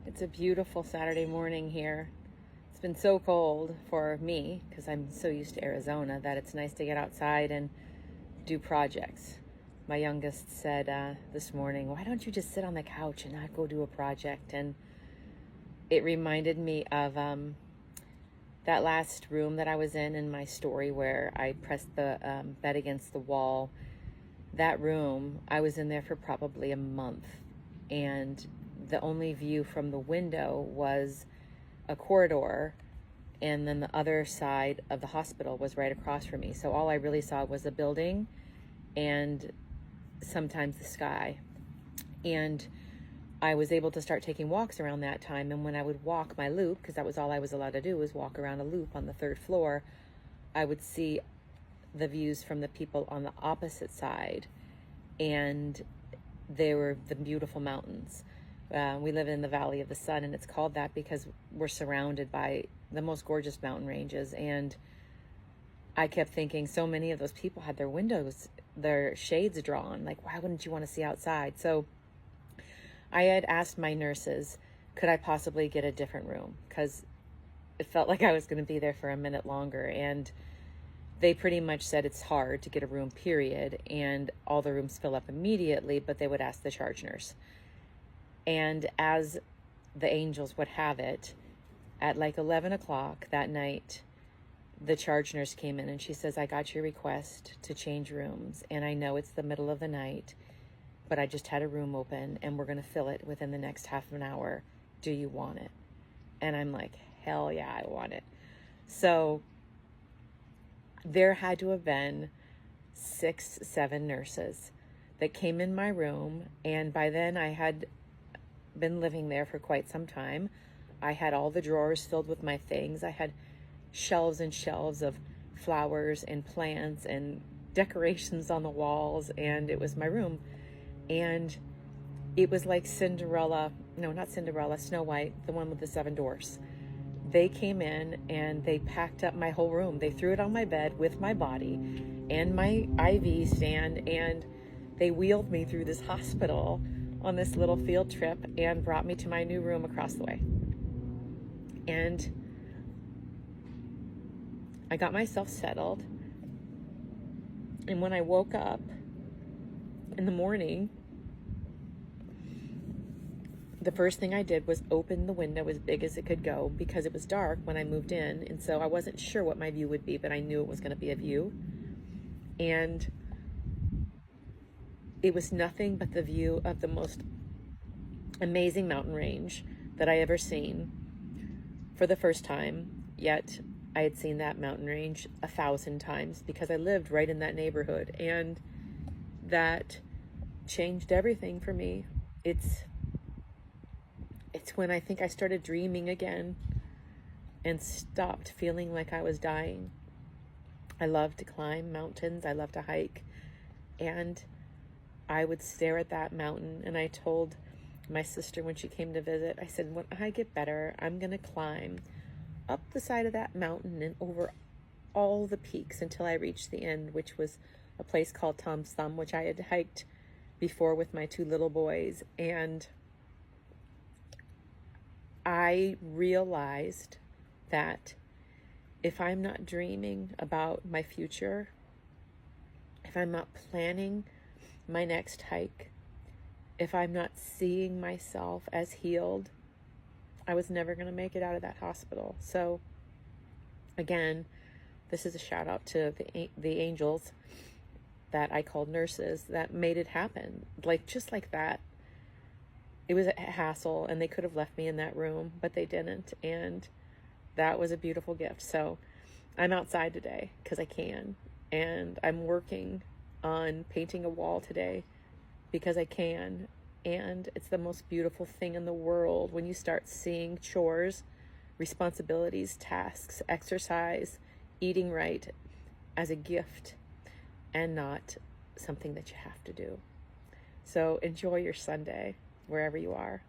It's a beautiful Saturday morning here. It's been so cold for me because I'm so used to Arizona that it's nice to get outside and do projects. My youngest said this morning, "Why don't you just sit on the couch and not go do a project?" And it reminded me of that last room that I was in my story where I pressed the bed against the wall. That room, I was in there for probably a month, and the only view from the window was a corridor, and then the other side of the hospital was right across from me. So all I really saw was a building and sometimes the sky. And I was able to start taking walks around that time, and when I would walk my loop, because that was all I was allowed to do, was walk around a loop on the third floor, I would see the views from the people on the opposite side, and they were the beautiful mountains. We live in the Valley of the Sun, and it's called that because we're surrounded by the most gorgeous mountain ranges. And I kept thinking, so many of those people had their windows, their shades drawn. Like, why wouldn't you want to see outside? So I had asked my nurses, could I possibly get a different room? Because it felt like I was going to be there for a minute longer. And they pretty much said it's hard to get a room, period. And all the rooms fill up immediately, but they would ask the charge nurse. And as the angels would have it, at like 11 o'clock that night, the charge nurse came in and she says, "I got your request to change rooms, and I know it's the middle of the night, but I just had a room open and we're going to fill it within the next half an hour. Do you want it?" And I'm like, hell yeah, I want it. So there had to have been 6, 7 nurses that came in my room, and by then I had been living there for quite some time. I had all the drawers filled with my things. I had shelves and shelves of flowers and plants and decorations on the walls, and it was my room. And it was like Cinderella, no, not Cinderella, Snow White, the one with the 7 dwarfs. They came in and they packed up my whole room. They threw it on my bed with my body and my IV stand, and they wheeled me through this hospital on this little field trip and brought me to my new room across the way. And I got myself settled. And when I woke up in the morning, the first thing I did was open the window as big as it could go because it was dark when I moved in. And so I wasn't sure what my view would be, but I knew it was going to be a view. And it was nothing but the view of the most amazing mountain range that I ever seen for the first time. Yet I had seen that mountain range 1,000 times because I lived right in that neighborhood, and that changed everything for me. It's when I think I started dreaming again and stopped feeling like I was dying. I love to climb mountains. I love to hike. And I would stare at that mountain, and I told my sister when she came to visit, I said, when I get better, I'm going to climb up the side of that mountain and over all the peaks until I reach the end, which was a place called Tom's Thumb, which I had hiked before with my 2 little boys. And I realized that if I'm not dreaming about my future, if I'm not planning my next hike, if I'm not seeing myself as healed, I was never going to make it out of that hospital. So again, this is a shout out to the angels that I called nurses that made it happen. Like, just like that. It was a hassle, and they could have left me in that room, but they didn't. And that was a beautiful gift. So I'm outside today because I can. And I'm working on painting a wall today because I can. And it's the most beautiful thing in the world when you start seeing chores, responsibilities, tasks, exercise, eating right as a gift and not something that you have to do. So enjoy your Sunday wherever you are.